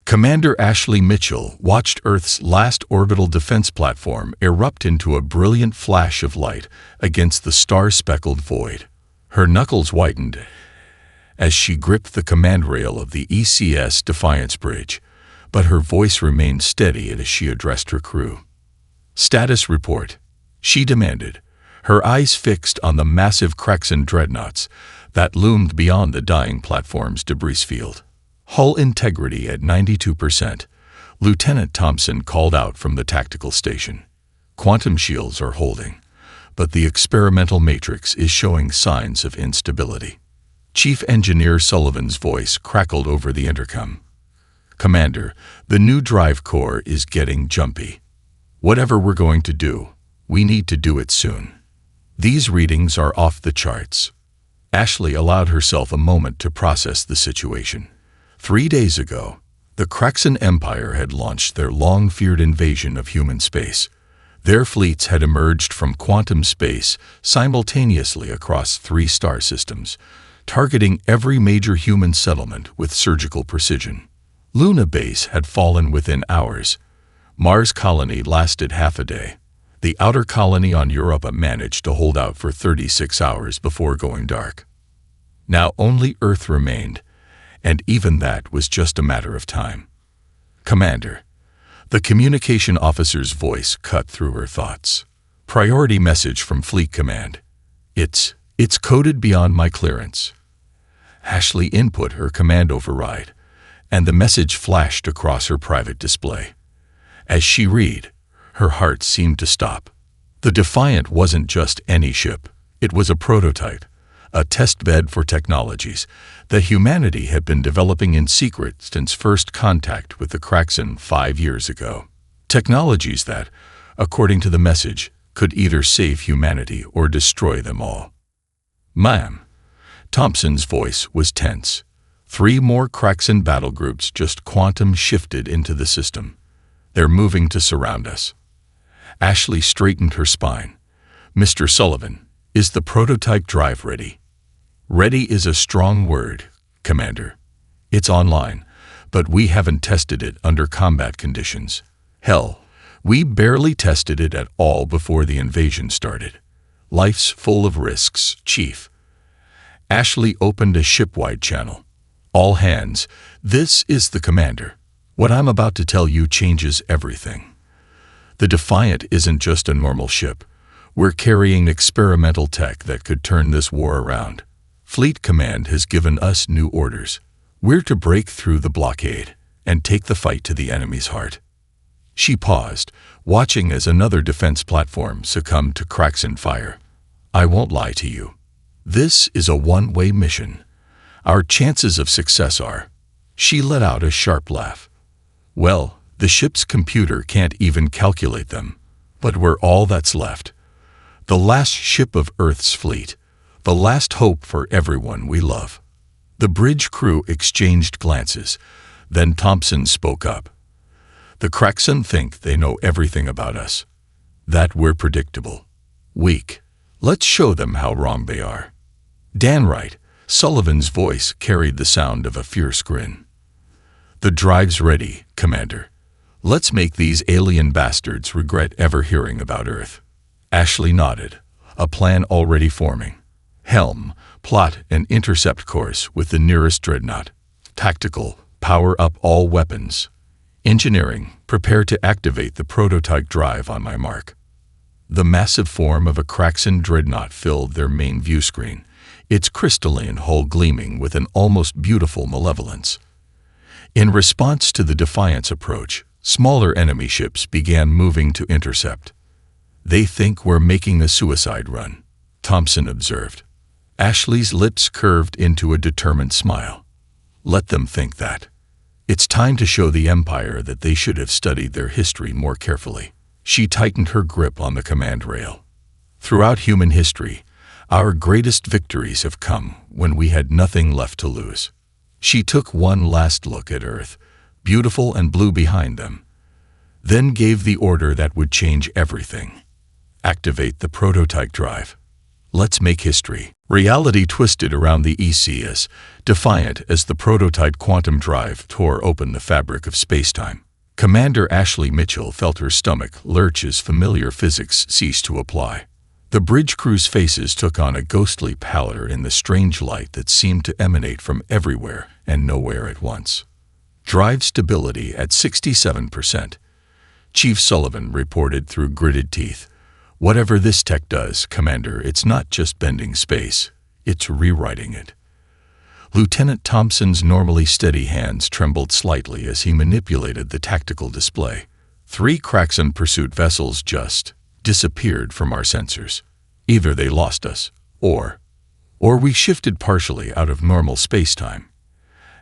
Commander Ashley Mitchell watched Earth's last orbital defense platform erupt into a brilliant flash of light against the star-speckled void. Her knuckles whitened as she gripped the command rail of the ECS Defiance bridge, but her voice remained steady as she addressed her crew. "Status report," she demanded, her eyes fixed on the massive Kraxan dreadnoughts that loomed beyond the dying platform's debris field. "Hull integrity at 92%, Lieutenant Thompson called out from the tactical station. "Quantum shields are holding, but the experimental matrix is showing signs of instability." Chief Engineer Sullivan's voice crackled over the intercom. "Commander, the new drive core is getting jumpy. Whatever we're going to do, we need to do it soon. These readings are off the charts." Ashley allowed herself a moment to process the situation. 3 days ago, the Kraxan Empire had launched their long-feared invasion of human space. Their fleets had emerged from quantum space simultaneously across 3 star systems, targeting every major human settlement with surgical precision. Luna Base had fallen within hours. Mars colony lasted half a day. The outer colony on Europa managed to hold out for 36 hours before going dark. Now only Earth remained, and even that was just a matter of time. "Commander," the communication officer's voice cut through her thoughts. "Priority message from Fleet Command. It's coded beyond my clearance." Ashley input her command override, and the message flashed across her private display. As she read, her heart seemed to stop. The Defiant wasn't just any ship. It was a prototype, a testbed for technologies that humanity had been developing in secret since first contact with the Kraxan 5 years ago. Technologies that, according to the message, could either save humanity or destroy them all. "Ma'am," Thompson's voice was tense. 3 more Kraxan battle groups just quantum shifted into the system. "They're moving to surround us." Ashley straightened her spine. "Mr. Sullivan, is the prototype drive ready?" "Ready is a strong word, Commander. It's online, but we haven't tested it under combat conditions. Hell, we barely tested it at all before the invasion started. Life's full of risks, Chief." Ashley opened a ship-wide channel. "All hands, this is the Commander. What I'm about to tell you changes everything. The Defiant isn't just a normal ship. We're carrying experimental tech that could turn this war around. Fleet Command has given us new orders. We're to break through the blockade and take the fight to the enemy's heart." She paused, watching as another defense platform succumbed to Kraxan fire. "I won't lie to you. This is a one-way mission. Our chances of success are—" She let out a sharp laugh. "Well, the ship's computer can't even calculate them, but we're all that's left. The last ship of Earth's fleet, the last hope for everyone we love." The bridge crew exchanged glances. Then Thompson spoke up. "The Kraxan think they know everything about us. That we're predictable. Weak. Let's show them how wrong they are." "Dan right," Sullivan's voice carried the sound of a fierce grin. "The drive's ready, Commander. Let's make these alien bastards regret ever hearing about Earth." Ashley nodded, a plan already forming. "Helm, plot an intercept course with the nearest dreadnought. Tactical, power up all weapons. Engineering, prepare to activate the prototype drive on my mark." The massive form of a Kraxan dreadnought filled their main view screen, its crystalline hull gleaming with an almost beautiful malevolence. In response to the Defiant's approach, smaller enemy ships began moving to intercept. "They think we're making a suicide run," Thompson observed. Ashley's lips curved into a determined smile. "Let them think that. It's time to show the Empire that they should have studied their history more carefully." She tightened her grip on the command rail. "Throughout human history, our greatest victories have come when we had nothing left to lose." She took one last look at Earth, beautiful and blue behind them, then gave the order that would change everything. "Activate the prototype drive." Let's make history. Reality twisted around the ECS, defiant as the prototype quantum drive tore open the fabric of spacetime. Commander Ashley Mitchell felt her stomach lurch as familiar physics ceased to apply. The bridge crew's faces took on a ghostly pallor in the strange light that seemed to emanate from everywhere and nowhere at once. Drive stability at 67%. Chief Sullivan reported through gritted teeth. Whatever this tech does, Commander, it's not just bending space, it's rewriting it. Lieutenant Thompson's normally steady hands trembled slightly as he manipulated the tactical display. 3 Kraxan pursuit vessels just disappeared from our sensors. Either they lost us, or we shifted partially out of normal spacetime.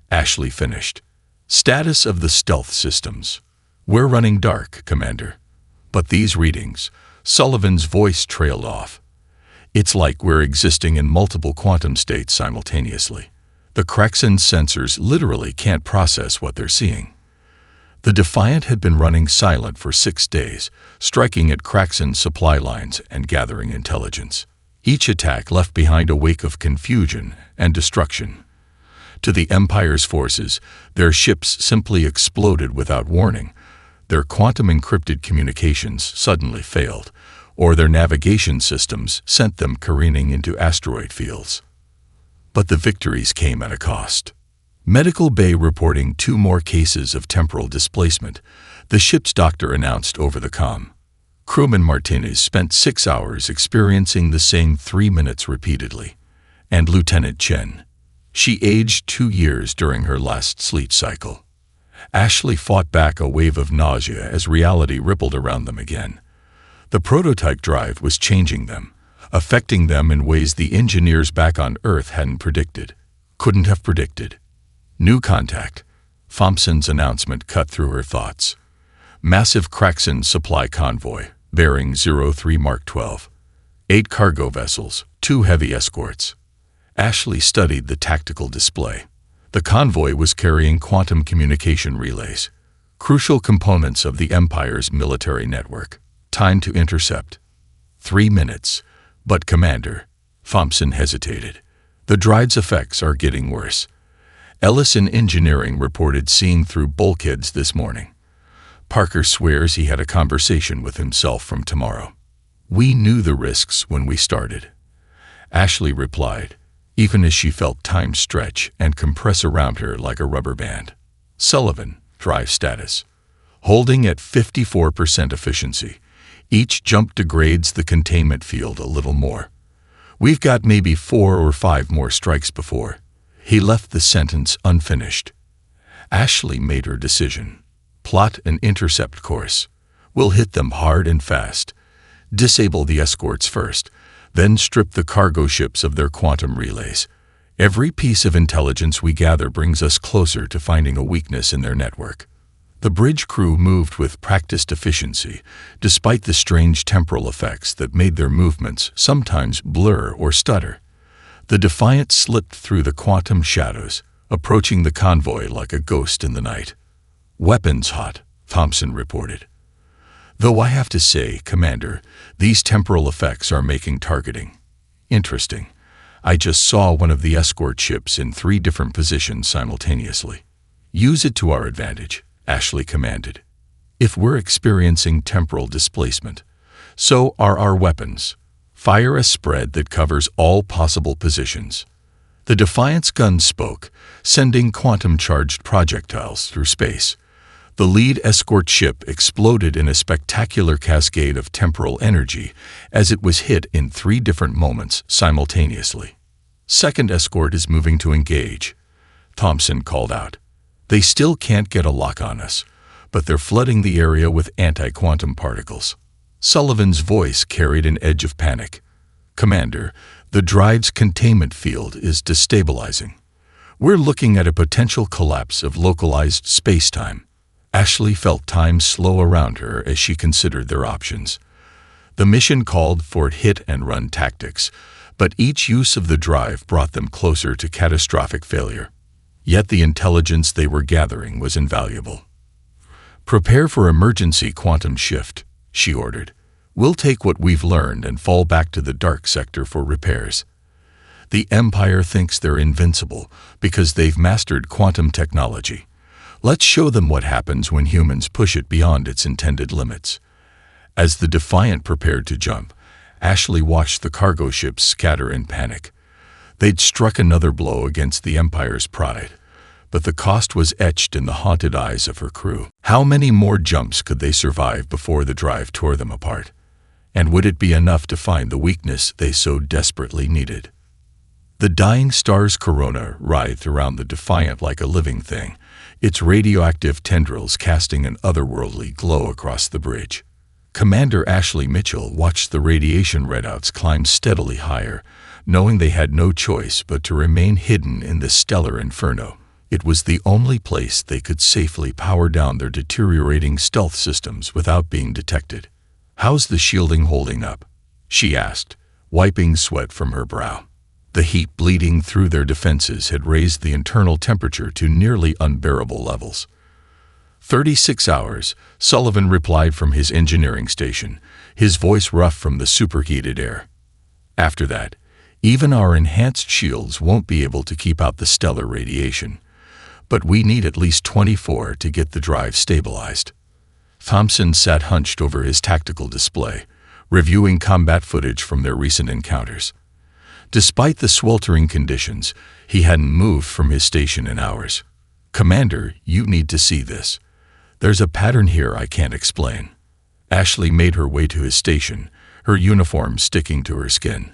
Ashley finished. Status of the stealth systems. We're running dark, Commander. But these readings, Sullivan's voice trailed off. It's like we're existing in multiple quantum states simultaneously. The Kraxan sensors literally can't process what they're seeing. The Defiant had been running silent for 6 days, striking at Kraxan supply lines and gathering intelligence. Each attack left behind a wake of confusion and destruction. To the Empire's forces, their ships simply exploded without warning. Their quantum-encrypted communications suddenly failed, or their navigation systems sent them careening into asteroid fields. But the victories came at a cost. Medical Bay reporting 2 more cases of temporal displacement, the ship's doctor announced over the comm. Crewman Martinez spent 6 hours experiencing the same 3 minutes repeatedly. And Lieutenant Chen. She aged 2 years during her last sleep cycle. Ashley fought back a wave of nausea as reality rippled around them again. The prototype drive was changing them, affecting them in ways the engineers back on Earth hadn't couldn't have predicted. New contact. Thompson's announcement cut through her thoughts. Massive Kraxan supply convoy, bearing 03 Mark 12. 8 cargo vessels, 2 heavy escorts. Ashley studied the tactical display. The convoy was carrying quantum communication relays, crucial components of the Empire's military network. Time to intercept. 3 minutes. But Commander, Thompson hesitated. The drive's effects are getting worse. Ellis in engineering reported seeing through bulkheads this morning. Parker swears he had a conversation with himself from tomorrow. We knew the risks when we started. Ashley replied, even as she felt time stretch and compress around her like a rubber band. Sullivan, drive status. Holding at 54% efficiency. Each jump degrades the containment field a little more. We've got maybe 4 or 5 more strikes before. He left the sentence unfinished. Ashley made her decision. Plot an intercept course. We'll hit them hard and fast. Disable the escorts first, then strip the cargo ships of their quantum relays. Every piece of intelligence we gather brings us closer to finding a weakness in their network. The bridge crew moved with practiced efficiency, despite the strange temporal effects that made their movements sometimes blur or stutter. The Defiant slipped through the quantum shadows, approaching the convoy like a ghost in the night. Weapons hot, Thompson reported. Though I have to say, Commander, these temporal effects are making targeting interesting. I just saw one of the escort ships in 3 different positions simultaneously. Use it to our advantage, Ashley commanded. If we're experiencing temporal displacement, so are our weapons. Fire a spread that covers all possible positions. The Defiant's gun spoke, sending quantum-charged projectiles through space. The lead escort ship exploded in a spectacular cascade of temporal energy as it was hit in 3 different moments simultaneously. Second escort is moving to engage, Thompson called out. They still can't get a lock on us, but they're flooding the area with anti-quantum particles. Sullivan's voice carried an edge of panic. Commander, the drive's containment field is destabilizing. We're looking at a potential collapse of localized spacetime. Ashley felt time slow around her as she considered their options. The mission called for hit-and-run tactics, but each use of the drive brought them closer to catastrophic failure. Yet the intelligence they were gathering was invaluable. Prepare for emergency quantum shift, she ordered. We'll take what we've learned and fall back to the dark sector for repairs. The Empire thinks they're invincible because they've mastered quantum technology. Let's show them what happens when humans push it beyond its intended limits. As the Defiant prepared to jump, Ashley watched the cargo ships scatter in panic. They'd struck another blow against the Empire's pride, but the cost was etched in the haunted eyes of her crew. How many more jumps could they survive before the drive tore them apart? And would it be enough to find the weakness they so desperately needed? The dying star's corona writhed around the Defiant like a living thing, its radioactive tendrils casting an otherworldly glow across the bridge. Commander Ashley Mitchell watched the radiation readouts climb steadily higher, knowing they had no choice but to remain hidden in this stellar inferno. It was the only place they could safely power down their deteriorating stealth systems without being detected. "How's the shielding holding up?" she asked, wiping sweat from her brow. The heat bleeding through their defenses had raised the internal temperature to nearly unbearable levels. 36 hours, Sullivan replied from his engineering station, his voice rough from the superheated air. After that, even our enhanced shields won't be able to keep out the stellar radiation. But we need at least 24 to get the drive stabilized. Thompson sat hunched over his tactical display, reviewing combat footage from their recent encounters. Despite the sweltering conditions, he hadn't moved from his station in hours. "Commander, you need to see this. There's a pattern here I can't explain." Ashley made her way to his station, her uniform sticking to her skin.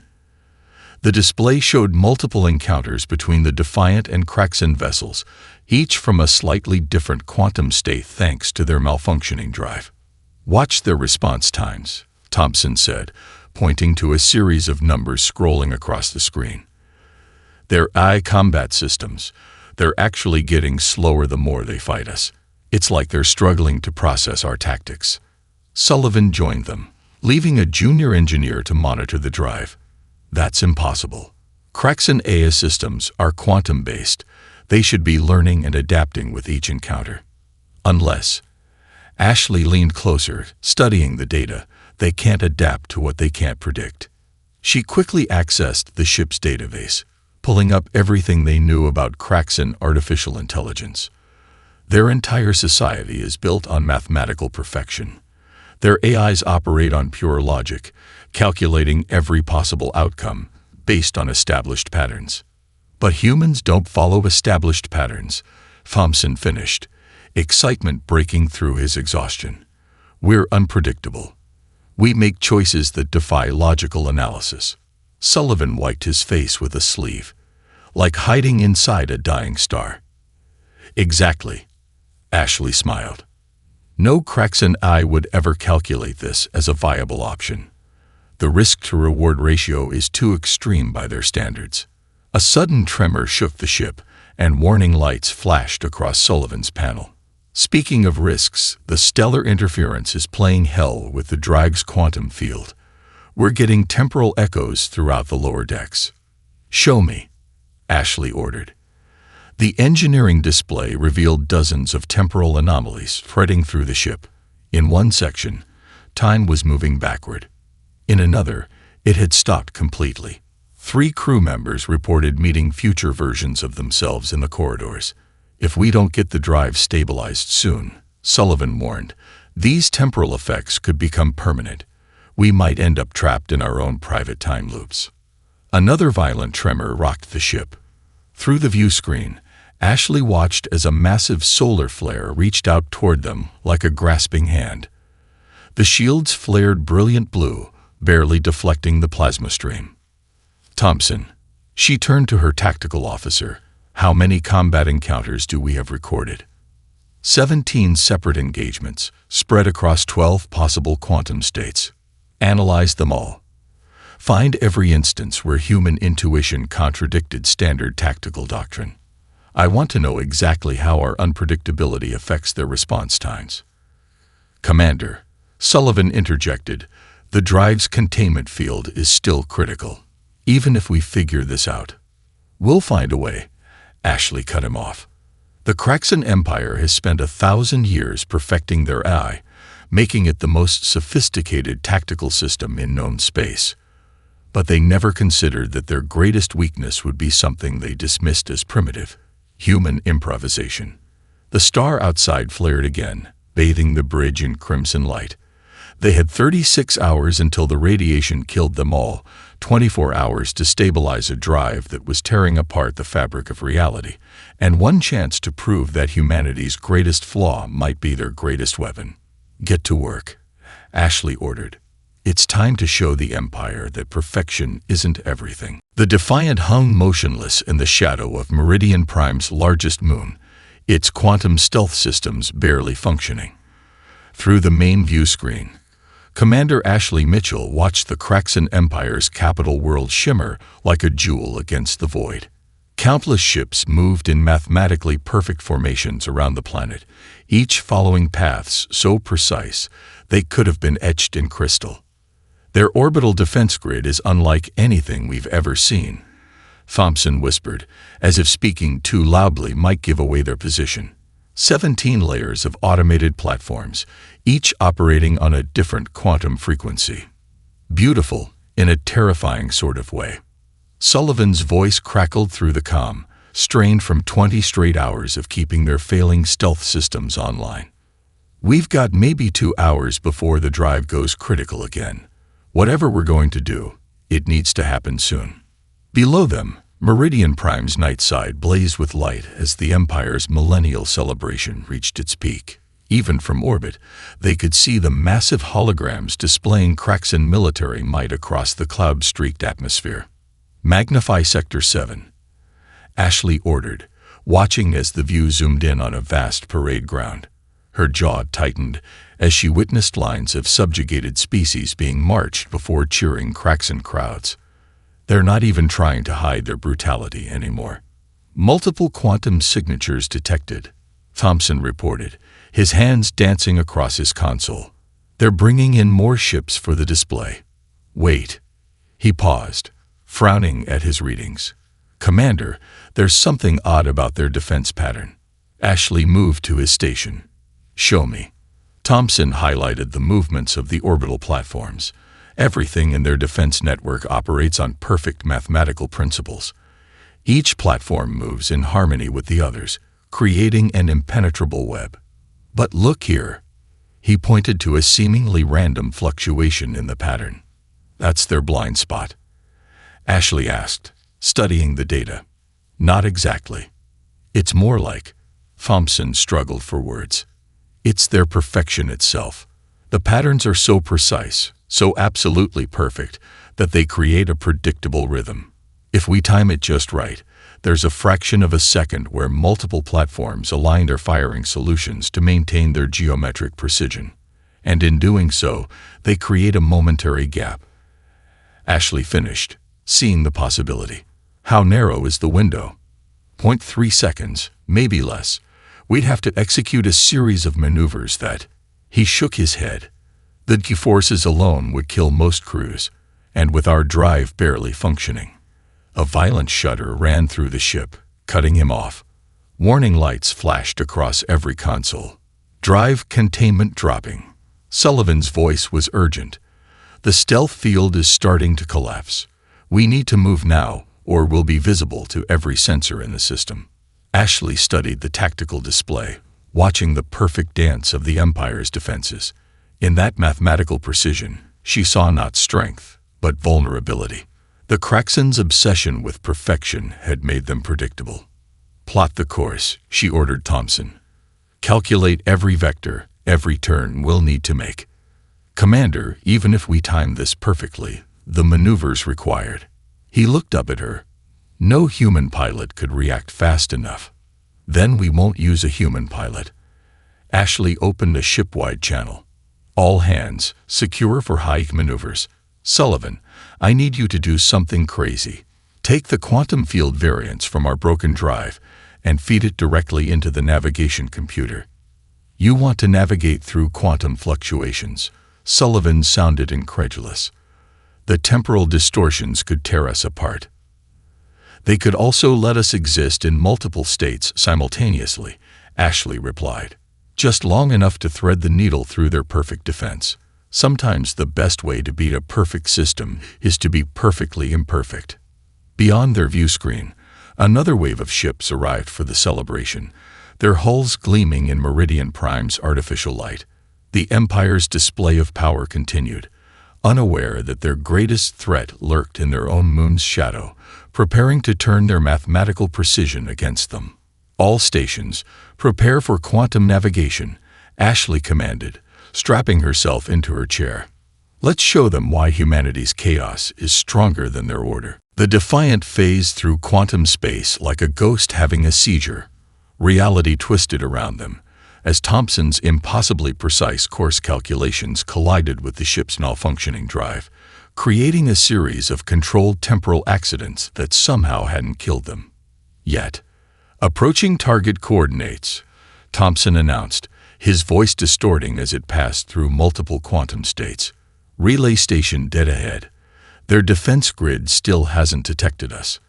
The display showed multiple encounters between the Defiant and Kraxan vessels, each from a slightly different quantum state thanks to their malfunctioning drive. "Watch their response times," Thompson said, pointing to a series of numbers scrolling across the screen. "They're AI combat systems. They're actually getting slower the more they fight us. It's like they're struggling to process our tactics." Sullivan joined them, leaving a junior engineer to monitor the drive. "That's impossible. Kraxan AI systems are quantum-based. They should be learning and adapting with each encounter. Unless..." Ashley leaned closer, studying the data. "They can't adapt to what they can't predict." She quickly accessed the ship's database, pulling up everything they knew about Kraxan artificial intelligence. Their entire society is built on mathematical perfection. Their AIs operate on pure logic, calculating every possible outcome based on established patterns. "But humans don't follow established patterns," Thompson finished, excitement breaking through his exhaustion. "We're unpredictable. We make choices that defy logical analysis." Sullivan wiped his face with a sleeve, like hiding inside a dying star. "Exactly," Ashley smiled. "No Kraxan AI would ever calculate this as a viable option. The risk-to-reward ratio is too extreme by their standards." A sudden tremor shook the ship, and warning lights flashed across Sullivan's panel. "Speaking of risks, the stellar interference is playing hell with the drag's quantum field. We're getting temporal echoes throughout the lower decks." "Show me," Ashley ordered. The engineering display revealed dozens of temporal anomalies threading through the ship. In one section, time was moving backward. In another, it had stopped completely. 3 crew members reported meeting future versions of themselves in the corridors. "If we don't get the drive stabilized soon," Sullivan warned, "these temporal effects could become permanent. We might end up trapped in our own private time loops." Another violent tremor rocked the ship. Through the view screen, Ashley watched as a massive solar flare reached out toward them like a grasping hand. The shields flared brilliant blue, barely deflecting the plasma stream. "Thompson," she turned to her tactical officer, "how many combat encounters do we have recorded?" 17 separate engagements, spread across 12 possible quantum states. Analyze them all. Find every instance where human intuition contradicted standard tactical doctrine. I want to know exactly how our unpredictability affects their response times." "Commander," Sullivan interjected, "the drive's containment field is still critical. Even if we figure this out." "We'll find a way," Ashley cut him off. "The Kraxan Empire has spent 1,000 years perfecting their AI, making it the most sophisticated tactical system in known space. But they never considered that their greatest weakness would be something they dismissed as primitive: human improvisation. The star outside flared again, bathing the bridge in crimson light. They had 36 hours until the radiation killed them all, 24 hours to stabilize a drive that was tearing apart the fabric of reality, and one chance to prove that humanity's greatest flaw might be their greatest weapon. "Get to work," Ashley ordered. "It's time to show the Empire that perfection isn't everything." The Defiant hung motionless in the shadow of Meridian Prime's largest moon, its quantum stealth systems barely functioning. Through the main view screen, Commander Ashley Mitchell watched the Kraxan Empire's capital world shimmer like a jewel against the void. Countless ships moved in mathematically perfect formations around the planet, each following paths so precise they could have been etched in crystal. "Their orbital defense grid is unlike anything we've ever seen," Thompson whispered, as if speaking too loudly might give away their position. 17 layers of automated platforms, each operating on a different quantum frequency. Beautiful, in a terrifying sort of way. Sullivan's voice crackled through the comm, strained from 20 straight hours of keeping their failing stealth systems online. "We've got maybe 2 hours before the drive goes critical again. Whatever we're going to do, it needs to happen soon." Below them, Meridian Prime's night side blazed with light as the Empire's millennial celebration reached its peak. Even from orbit, they could see the massive holograms displaying Kraxan military might across the cloud-streaked atmosphere. "Magnify Sector 7, Ashley ordered, watching as the view zoomed in on a vast parade ground. Her jaw tightened as she witnessed lines of subjugated species being marched before cheering Kraxan crowds. They're not even trying to hide their brutality anymore. "Multiple quantum signatures detected," Thompson reported, his hands dancing across his console. "They're bringing in more ships for the display." "Wait." He paused, frowning at his readings. "Commander, there's something odd about their defense pattern." Ashley moved to his station. "Show me." Thompson highlighted the movements of the orbital platforms. Everything in their defense network operates on perfect mathematical principles. Each platform moves in harmony with the others, creating an impenetrable web. "But look here." He pointed to a seemingly random fluctuation in the pattern. "That's their blind spot?" Ashley asked, studying the data. "Not exactly. It's more like," Thompson struggled for words, "it's their perfection itself. The patterns are so precise, so absolutely perfect, that they create a predictable rhythm. If we time it just right, there's a fraction of a second where multiple platforms align their firing solutions to maintain their geometric precision. And in doing so, they create a momentary gap." Ashley finished, seeing the possibility. "How narrow is the window?" 0.3 seconds, maybe less. We'd have to execute a series of maneuvers that—" He shook his head. "The G-forces alone would kill most crews, and with our drive barely functioning." A violent shudder ran through the ship, cutting him off. Warning lights flashed across every console. "Drive containment dropping." Sullivan's voice was urgent. "The stealth field is starting to collapse. We need to move now, or we'll be visible to every sensor in the system." Ashley studied the tactical display, watching the perfect dance of the Empire's defenses. In that mathematical precision, she saw not strength, but vulnerability. The Kraxans' obsession with perfection had made them predictable. "Plot the course," she ordered Thompson. "Calculate every vector, every turn we'll need to make. Commander, even if we time this perfectly, the maneuvers required." He looked up at her. "No human pilot could react fast enough." "Then we won't use a human pilot." Ashley opened a ship-wide channel. "All hands, secure for high maneuvers. Sullivan, I need you to do something crazy. Take the quantum field variance from our broken drive and feed it directly into the navigation computer. You want to navigate through quantum fluctuations." Sullivan sounded incredulous. "The temporal distortions could tear us apart." "They could also let us exist in multiple states simultaneously," Ashley replied. just long enough to thread the needle through their perfect defense. Sometimes the best way to beat a perfect system is to be perfectly imperfect. Beyond their view screen, another wave of ships arrived for the celebration, their hulls gleaming in Meridian Prime's artificial light. The Empire's display of power continued, unaware that their greatest threat lurked in their own moon's shadow, preparing to turn their mathematical precision against them. All stations, prepare for quantum navigation, Ashley commanded, strapping herself into her chair. Let's show them why humanity's chaos is stronger than their order. The Defiant phased through quantum space like a ghost having a seizure. Reality twisted around them, as Thompson's impossibly precise course calculations collided with the ship's malfunctioning drive, creating a series of controlled temporal accidents that somehow hadn't killed them. Yet, approaching target coordinates, Thompson announced, his voice distorting as it passed through multiple quantum states. Relay station dead ahead. Their defense grid still hasn't detected us.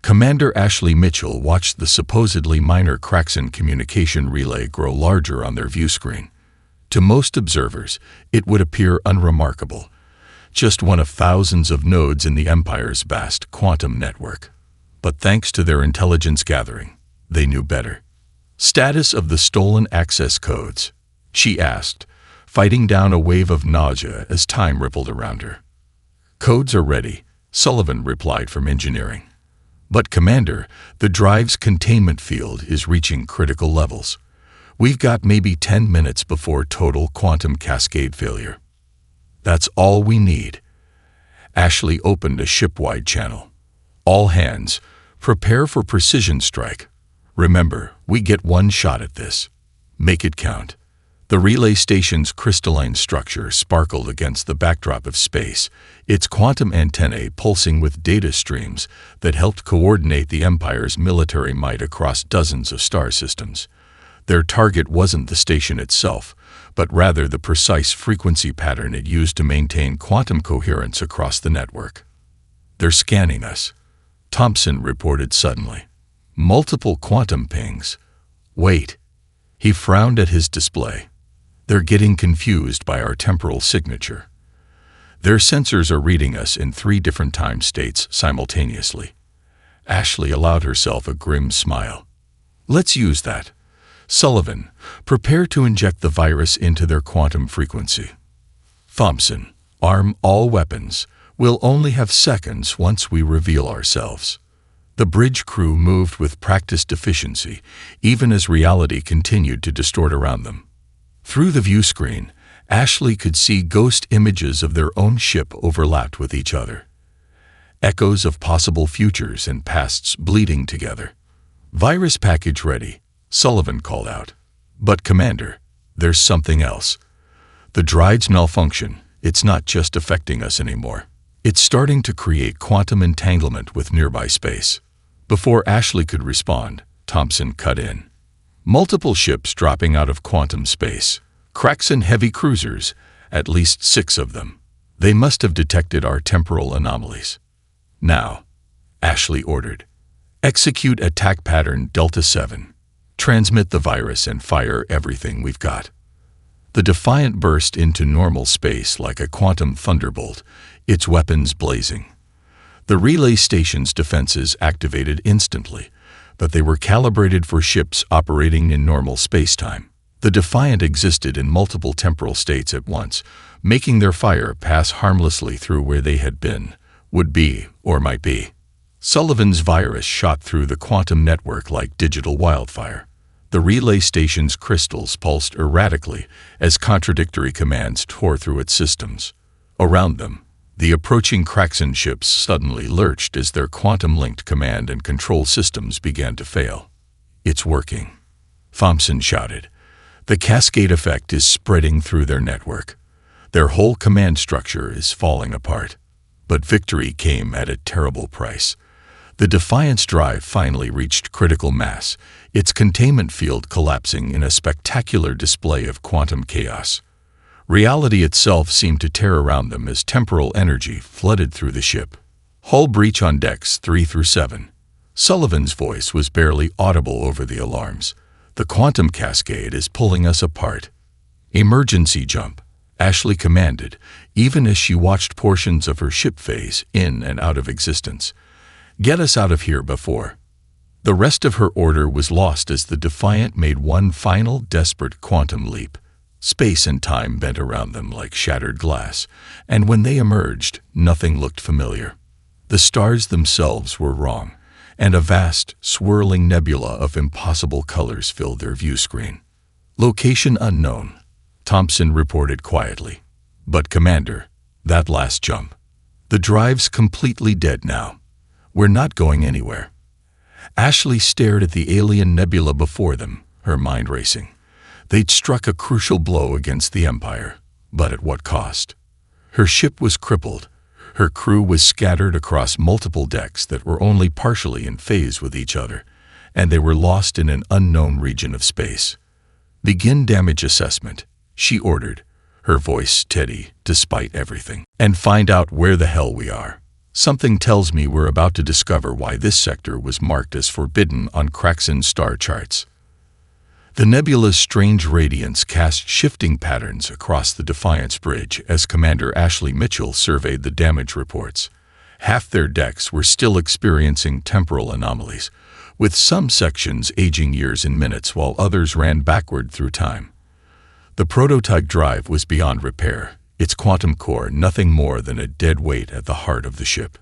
Commander Ashley Mitchell watched the supposedly minor cracks in communication relay grow larger on their view screen. To most observers, it would appear unremarkable, just one of thousands of nodes in the Empire's vast quantum network. But thanks to their intelligence gathering, they knew better. Status of the stolen access codes, she asked, fighting down a wave of nausea as time rippled around her. Codes are ready, Sullivan replied from engineering. But Commander, the drive's containment field is reaching critical levels. We've got maybe 10 minutes before total quantum cascade failure. That's all we need. Ashley opened a ship-wide channel. All hands, prepare for precision strike. Remember, we get one shot at this. Make it count. The relay station's crystalline structure sparkled against the backdrop of space, its quantum antennae pulsing with data streams that helped coordinate the Empire's military might across dozens of star systems. Their target wasn't the station itself, but rather the precise frequency pattern it used to maintain quantum coherence across the network. They're scanning us, Thompson reported suddenly. Multiple quantum pings. Wait. He frowned at his display. They're getting confused by our temporal signature. Their sensors are reading us in 3 different time states simultaneously. Ashley allowed herself a grim smile. Let's use that. Sullivan, prepare to inject the virus into their quantum frequency. Thompson, arm all weapons. We'll only have seconds once we reveal ourselves. The bridge crew moved with practiced efficiency, even as reality continued to distort around them. Through the view screen, Ashley could see ghost images of their own ship overlapped with each other. Echoes of possible futures and pasts bleeding together. Virus package ready, Sullivan called out. But Commander, there's something else. The drive's malfunction, it's not just affecting us anymore. It's starting to create quantum entanglement with nearby space. Before Ashley could respond, Thompson cut in. Multiple ships dropping out of quantum space. Cracks in heavy cruisers, at least 6 of them. They must have detected our temporal anomalies. Now, Ashley ordered. Execute attack pattern Delta 7. Transmit the virus and fire everything we've got. The Defiant burst into normal space like a quantum thunderbolt, its weapons blazing. The relay station's defenses activated instantly, but they were calibrated for ships operating in normal spacetime. The Defiant existed in multiple temporal states at once, making their fire pass harmlessly through where they had been, would be, or might be. Sullivan's virus shot through the quantum network like digital wildfire. The relay station's crystals pulsed erratically as contradictory commands tore through its systems. Around them, the approaching Kraxan ships suddenly lurched as their quantum-linked command and control systems began to fail. It's working, Thompson shouted. The cascade effect is spreading through their network. Their whole command structure is falling apart. But victory came at a terrible price. The Defiant's drive finally reached critical mass, its containment field collapsing in a spectacular display of quantum chaos. Reality itself seemed to tear around them as temporal energy flooded through the ship. Hull breach on decks 3 through 7. Sullivan's voice was barely audible over the alarms. The quantum cascade is pulling us apart. Emergency jump, Ashley commanded, even as she watched portions of her ship phase in and out of existence. Get us out of here before. The rest of her order was lost as the Defiant made one final desperate quantum leap. Space and time bent around them like shattered glass, and when they emerged, nothing looked familiar. The stars themselves were wrong, and a vast, swirling nebula of impossible colors filled their view screen. Location unknown, Thompson reported quietly. But Commander, that last jump. The drive's completely dead now. We're not going anywhere. Ashley stared at the alien nebula before them, her mind racing. They'd struck a crucial blow against the Empire, but at what cost? Her ship was crippled. Her crew was scattered across multiple decks that were only partially in phase with each other, and they were lost in an unknown region of space. Begin damage assessment, she ordered, her voice steady despite everything. And find out where the hell we are. Something tells me we're about to discover why this sector was marked as forbidden on Kraxen's star charts. The nebula's strange radiance cast shifting patterns across the Defiance Bridge as Commander Ashley Mitchell surveyed the damage reports. Half their decks were still experiencing temporal anomalies, with some sections aging years in minutes while others ran backward through time. The prototype drive was beyond repair, its quantum core nothing more than a dead weight at the heart of the ship.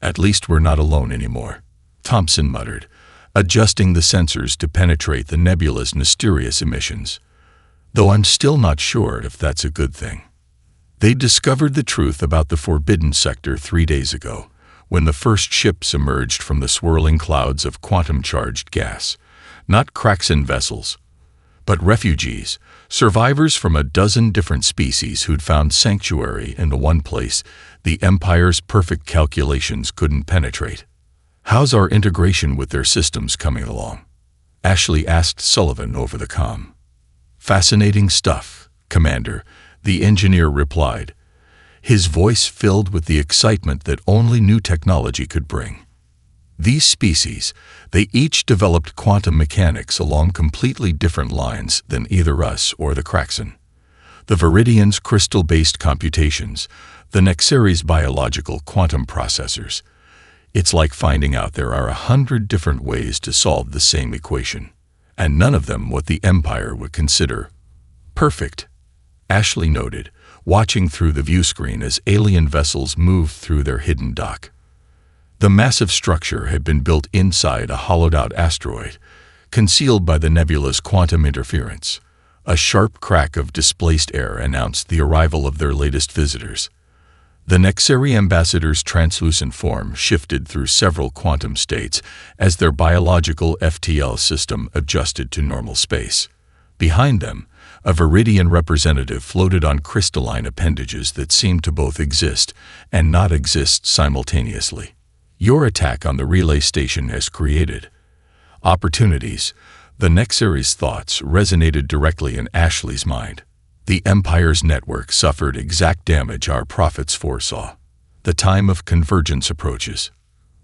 At least we're not alone anymore, Thompson muttered, adjusting the sensors to penetrate the nebula's mysterious emissions. Though I'm still not sure if that's a good thing. They discovered the truth about the forbidden sector 3 days ago, when the first ships emerged from the swirling clouds of quantum-charged gas. Not Kraxen vessels, but refugees, survivors from a dozen different species who'd found sanctuary in the one place the Empire's perfect calculations couldn't penetrate. How's our integration with their systems coming along? Ashley asked Sullivan over the comm. Fascinating stuff, Commander, the engineer replied, his voice filled with the excitement that only new technology could bring. These species, they each developed quantum mechanics along completely different lines than either us or the Kraxen. The Viridian's crystal-based computations, the Nexeri's biological quantum processors. It's like finding out there are 100 different ways to solve the same equation, and none of them what the Empire would consider perfect, Ashley noted, watching through the view screen as alien vessels moved through their hidden dock. The massive structure had been built inside a hollowed-out asteroid, concealed by the nebula's quantum interference. A sharp crack of displaced air announced the arrival of their latest visitors. The Nexeri ambassador's translucent form shifted through several quantum states as their biological FTL system adjusted to normal space. Behind them, a Viridian representative floated on crystalline appendages that seemed to both exist and not exist simultaneously. Your attack on the relay station has created opportunities. The Nexeri's thoughts resonated directly in Ashley's mind. The Empire's network suffered exact damage our prophets foresaw. The time of convergence approaches.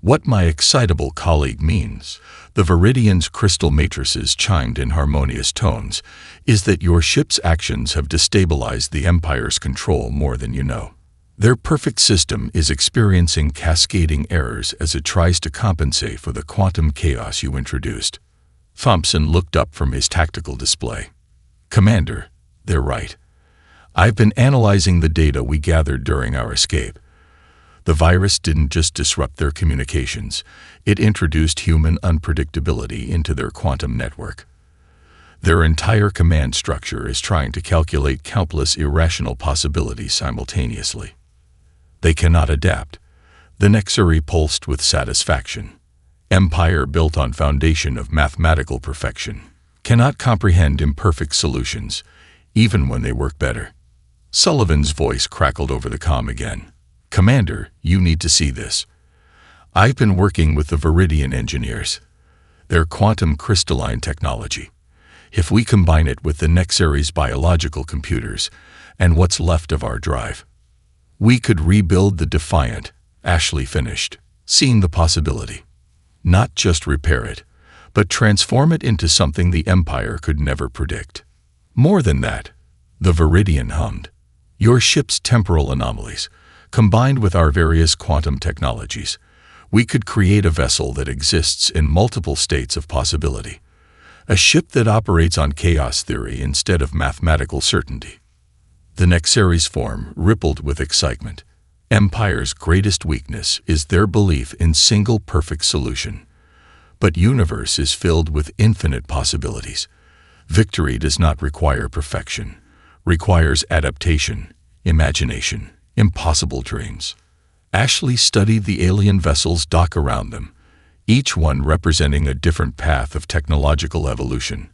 What my excitable colleague means, the Viridian's crystal matrices chimed in harmonious tones, is that your ship's actions have destabilized the Empire's control more than you know. Their perfect system is experiencing cascading errors as it tries to compensate for the quantum chaos you introduced. Thompson looked up from his tactical display. Commander, they're right. I've been analyzing the data we gathered during our escape. The virus didn't just disrupt their communications, it introduced human unpredictability into their quantum network. Their entire command structure is trying to calculate countless irrational possibilities simultaneously. They cannot adapt. The Nexeri pulsed with satisfaction. Empire built on foundation of mathematical perfection cannot comprehend imperfect solutions, even when they work better. Sullivan's voice crackled over the comm again. Commander, you need to see this. I've been working with the Viridian engineers. Their quantum crystalline technology. If we combine it with the Nexeri's biological computers and what's left of our drive, we could rebuild the Defiant, Ashley finished, seeing the possibility. Not just repair it, but transform it into something the Empire could never predict. More than that, the Viridian hummed. Your ship's temporal anomalies, combined with our various quantum technologies, we could create a vessel that exists in multiple states of possibility. A ship that operates on chaos theory instead of mathematical certainty. The Nexary's form rippled with excitement. Empire's greatest weakness is their belief in single perfect solution. But universe is filled with infinite possibilities. Victory does not require perfection, requires adaptation, imagination, impossible dreams. Ashley studied the alien vessels dock around them, each one representing a different path of technological evolution.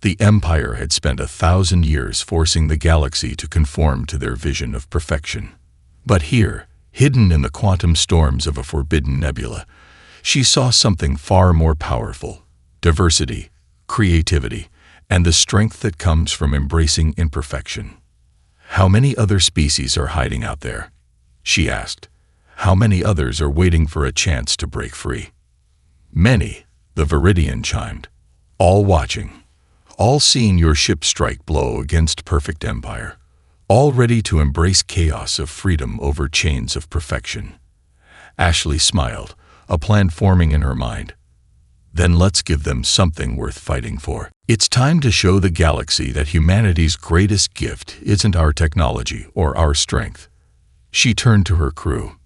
The Empire had spent 1,000 years forcing the galaxy to conform to their vision of perfection. But here, hidden in the quantum storms of a forbidden nebula, she saw something far more powerful: diversity, creativity, and the strength that comes from embracing imperfection. How many other species are hiding out there? She asked. How many others are waiting for a chance to break free? Many, the Viridian chimed. All watching. All seeing your ship strike blow against perfect empire. All ready to embrace chaos of freedom over chains of perfection. Ashley smiled, a plan forming in her mind. Then let's give them something worth fighting for. It's time to show the galaxy that humanity's greatest gift isn't our technology or our strength. She turned to her crew.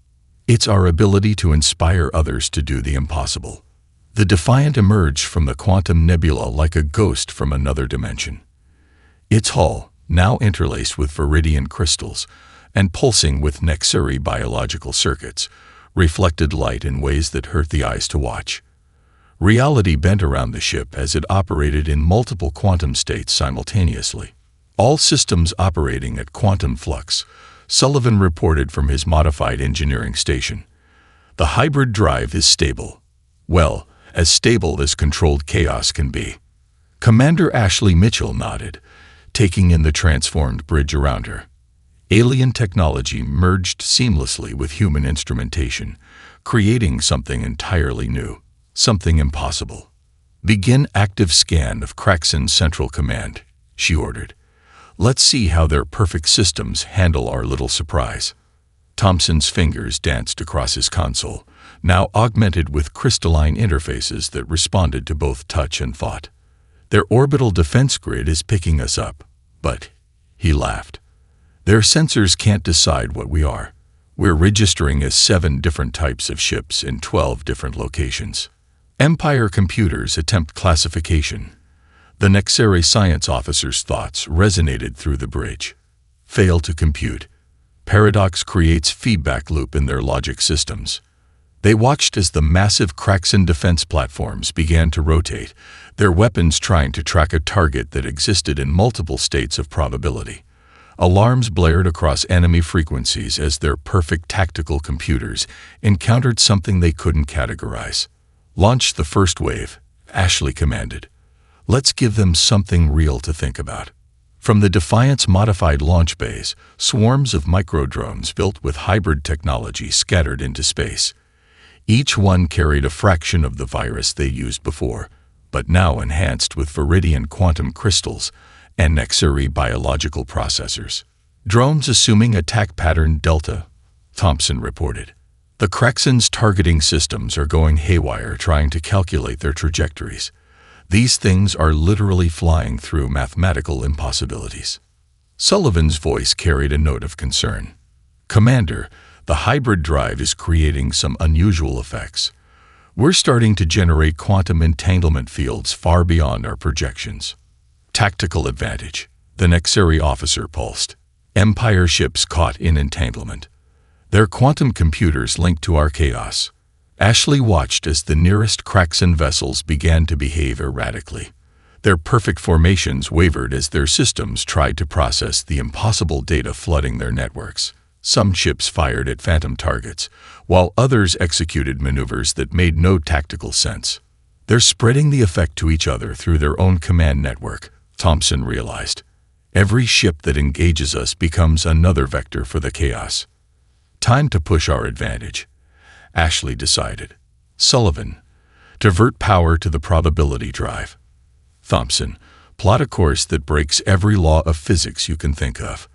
It's our ability to inspire others to do the impossible. The Defiant emerged from the quantum nebula like a ghost from another dimension. Its hull, now interlaced with Viridian crystals and pulsing with Nexary biological circuits, reflected light in ways that hurt the eyes to watch. Reality bent around the ship as it operated in multiple quantum states simultaneously. All systems operating at quantum flux, Sullivan reported from his modified engineering station. The hybrid drive is stable. Well, as stable as controlled chaos can be. Commander Ashley Mitchell nodded, taking in the transformed bridge around her. Alien technology merged seamlessly with human instrumentation, creating something entirely new, something impossible. Begin active scan of Kraxen's Central Command, she ordered. Let's see how their perfect systems handle our little surprise. Thompson's fingers danced across his console, now augmented with crystalline interfaces that responded to both touch and thought. Their orbital defense grid is picking us up, but, he laughed, their sensors can't decide what we are. We're registering as 7 different types of ships in 12 different locations. Empire computers attempt classification. The Nexary science officer's thoughts resonated through the bridge. Fail to compute. Paradox creates feedback loop in their logic systems. They watched as the massive Kraxen defense platforms began to rotate, their weapons trying to track a target that existed in multiple states of probability. Alarms blared across enemy frequencies as their perfect tactical computers encountered something they couldn't categorize. Launch the first wave, Ashley commanded. Let's give them something real to think about. From the Defiant's modified launch bays, swarms of microdrones built with hybrid technology scattered into space. Each one carried a fraction of the virus they used before, but now enhanced with Viridian quantum crystals and Nexary biological processors. Drones assuming attack pattern Delta, Thompson reported. The Kraxen's targeting systems are going haywire trying to calculate their trajectories. These things are literally flying through mathematical impossibilities. Sullivan's voice carried a note of concern. Commander, the hybrid drive is creating some unusual effects. We're starting to generate quantum entanglement fields far beyond our projections. Tactical advantage, the Nexary officer pulsed. Empire ships caught in entanglement. Their quantum computers linked to our chaos. Ashley watched as the nearest Kraxen vessels began to behave erratically. Their perfect formations wavered as their systems tried to process the impossible data flooding their networks. Some ships fired at phantom targets, while others executed maneuvers that made no tactical sense. They're spreading the effect to each other through their own command network, Thompson realized. Every ship that engages us becomes another vector for the chaos. Time to push our advantage, Ashley decided. Sullivan, Divert power to the probability drive. Thompson, plot a course that breaks every law of physics you can think of.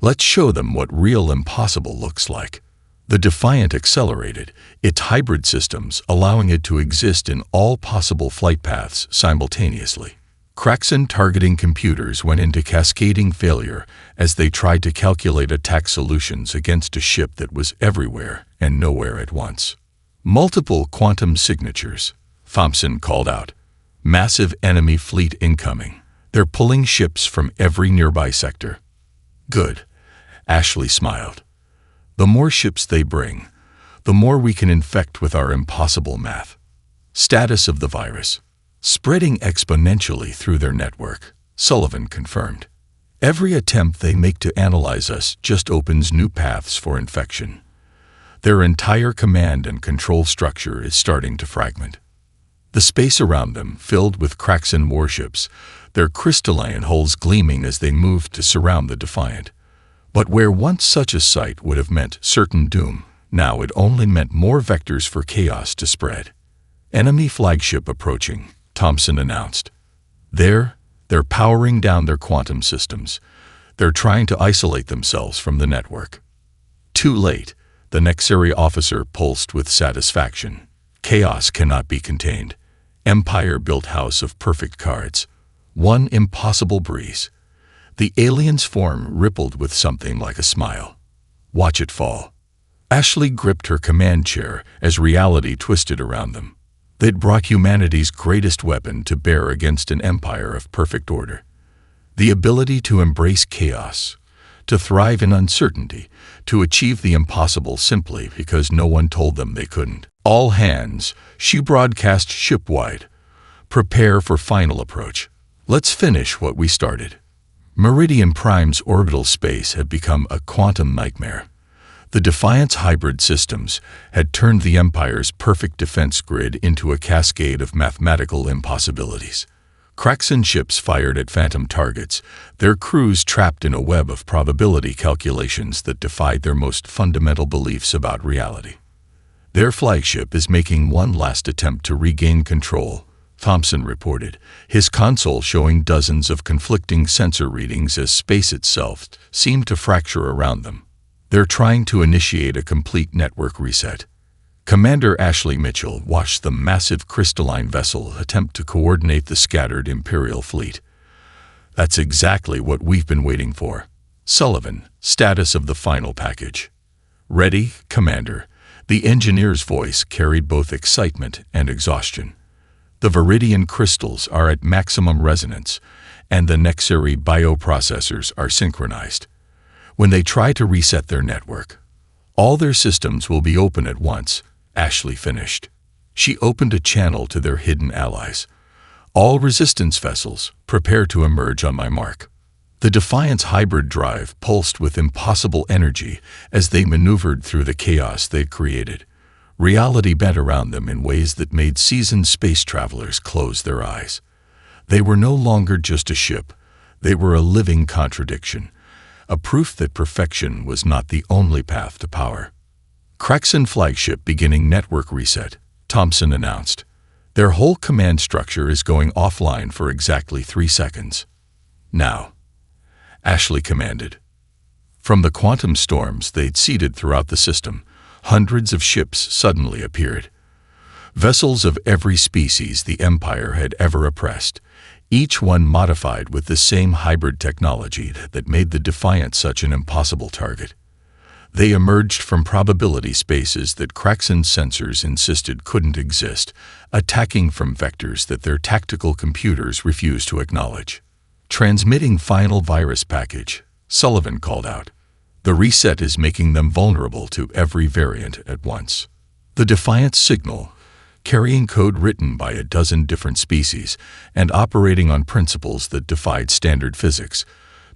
Let's show them what real impossible looks like. The Defiant accelerated its hybrid systems, allowing it to exist in all possible flight paths simultaneously. Kraxan targeting computers went into cascading failure as they tried to calculate attack solutions against a ship that was everywhere and nowhere at once. Multiple quantum signatures, Thompson called out. Massive enemy fleet incoming. They're pulling ships from every nearby sector. Good, Ashley smiled. The more ships they bring, the more we can infect with our impossible math. Status of the virus. Spreading exponentially through their network, Sullivan confirmed. Every attempt they make to analyze us just opens new paths for infection. Their entire command and control structure is starting to fragment. The space around them filled with Kraxan warships, their crystalline hulls gleaming as they moved to surround the Defiant. But where once such a sight would have meant certain doom, now it only meant more vectors for chaos to spread. Enemy flagship approaching, Thompson announced. They're powering down their quantum systems. They're trying to isolate themselves from the network. Too late, the Nexari officer pulsed with satisfaction. Chaos cannot be contained. Empire-built house of perfect cards. One impossible breeze. The alien's form rippled with something like a smile. Watch it fall. Ashley gripped her command chair as reality twisted around them. They'd brought humanity's greatest weapon to bear against an empire of perfect order. The ability to embrace chaos, to thrive in uncertainty, to achieve the impossible simply because no one told them they couldn't. All hands, she broadcast shipwide. Prepare for final approach. Let's finish what we started. Meridian Prime's orbital space had become a quantum nightmare. The Defiant's hybrid systems had turned the Empire's perfect defense grid into a cascade of mathematical impossibilities. Kraxan ships fired at phantom targets, their crews trapped in a web of probability calculations that defied their most fundamental beliefs about reality. Their flagship is making one last attempt to regain control, Thompson reported, his console showing dozens of conflicting sensor readings as space itself seemed to fracture around them. They're trying to initiate a complete network reset. Commander Ashley Mitchell watched the massive crystalline vessel attempt to coordinate the scattered Imperial fleet. That's exactly what we've been waiting for. Sullivan, status of the final package. Ready, Commander. The engineer's voice carried both excitement and exhaustion. The Viridian crystals are at maximum resonance, and the Nexari bioprocessors are synchronized. When they try to reset their network, all their systems will be open at once, Ashley finished. She opened a channel to their hidden allies. All resistance vessels, prepare to emerge on my mark. The Defiant's hybrid drive pulsed with impossible energy as they maneuvered through the chaos they'd created. Reality bent around them in ways that made seasoned space travelers close their eyes. They were no longer just a ship. They were a living contradiction. A proof that perfection was not the only path to power. Kraxan flagship beginning network reset, Thompson announced. Their whole command structure is going offline for exactly 3 seconds. Now, Ashley commanded. From the quantum storms they'd seeded throughout the system, hundreds of ships suddenly appeared. Vessels of every species the Empire had ever oppressed, each one modified with the same hybrid technology that made the Defiant such an impossible target. They emerged from probability spaces that Kraxan sensors insisted couldn't exist, attacking from vectors that their tactical computers refused to acknowledge. Transmitting final virus package, Sullivan called out. The reset is making them vulnerable to every variant at once. The Defiant signal, carrying code written by a dozen different species and operating on principles that defied standard physics,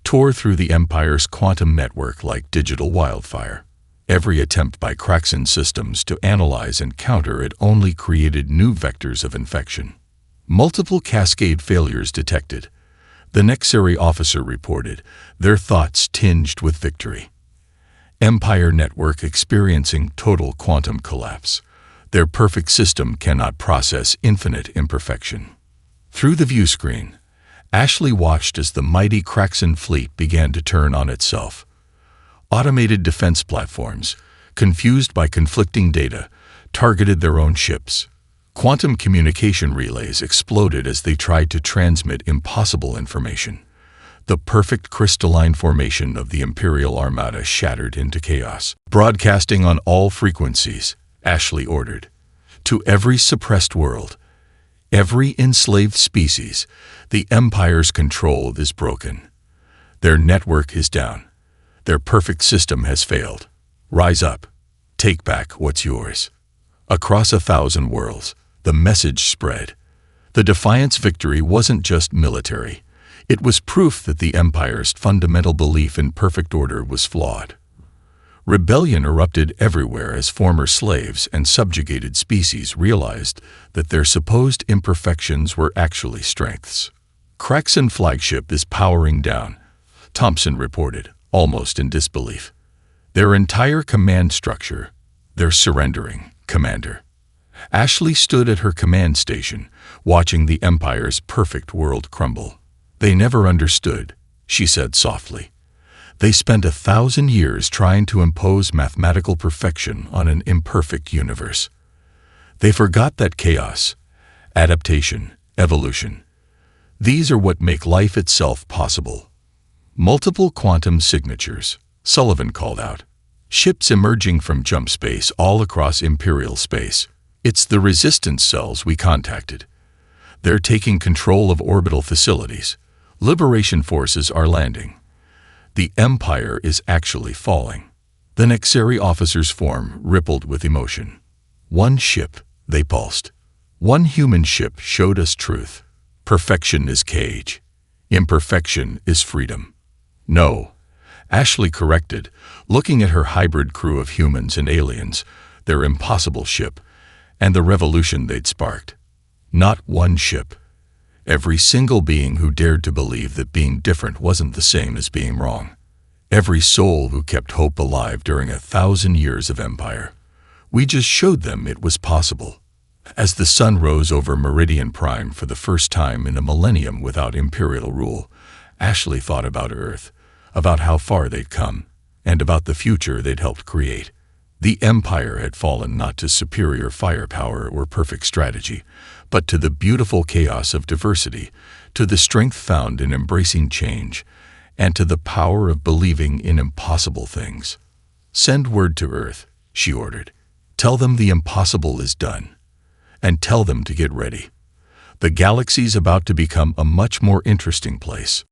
tore through the Empire's quantum network like digital wildfire. Every attempt by Kraxan systems to analyze and counter it only created new vectors of infection. Multiple cascade failures detected. The Nexari officer reported, their thoughts tinged with victory. Empire network experiencing total quantum collapse. Their perfect system cannot process infinite imperfection. Through the view screen, Ashley watched as the mighty Kraxan fleet began to turn on itself. Automated defense platforms, confused by conflicting data, targeted their own ships. Quantum communication relays exploded as they tried to transmit impossible information. The perfect crystalline formation of the Imperial Armada shattered into chaos. Broadcasting on all frequencies, Ashley ordered. To every suppressed world, every enslaved species, the Empire's control is broken. Their network is down. Their perfect system has failed. Rise up. Take back what's yours. Across 1,000 worlds, the message spread. The Defiant's victory wasn't just military. It was proof that the Empire's fundamental belief in perfect order was flawed. Rebellion erupted everywhere as former slaves and subjugated species realized that their supposed imperfections were actually strengths. Kraxan flagship is powering down, Thompson reported, almost in disbelief. Their entire command structure, they're surrendering, Commander. Ashley stood at her command station, watching the Empire's perfect world crumble. They never understood, she said softly. They spent 1,000 years trying to impose mathematical perfection on an imperfect universe. They forgot that chaos, adaptation, evolution, these are what make life itself possible. Multiple quantum signatures, Sullivan called out. Ships emerging from jump space all across Imperial space. It's the resistance cells we contacted. They're taking control of orbital facilities. Liberation forces are landing. The Empire is actually falling. The Nexeri officer's form rippled with emotion. One ship, they pulsed. One human ship showed us truth. Perfection is cage. Imperfection is freedom. No, Ashley corrected, looking at her hybrid crew of humans and aliens, their impossible ship, and the revolution they'd sparked. Not one ship. Every single being who dared to believe that being different wasn't the same as being wrong. Every soul who kept hope alive during 1,000 years of empire. We just showed them it was possible. As the sun rose over Meridian Prime for the first time in a millennium without imperial rule, Ashley thought about Earth, about how far they'd come, and about the future they'd helped create. The Empire had fallen not to superior firepower or perfect strategy, but to the beautiful chaos of diversity, to the strength found in embracing change, and to the power of believing in impossible things. Send word to Earth, she ordered. Tell them the impossible is done. And tell them to get ready. The galaxy's about to become a much more interesting place.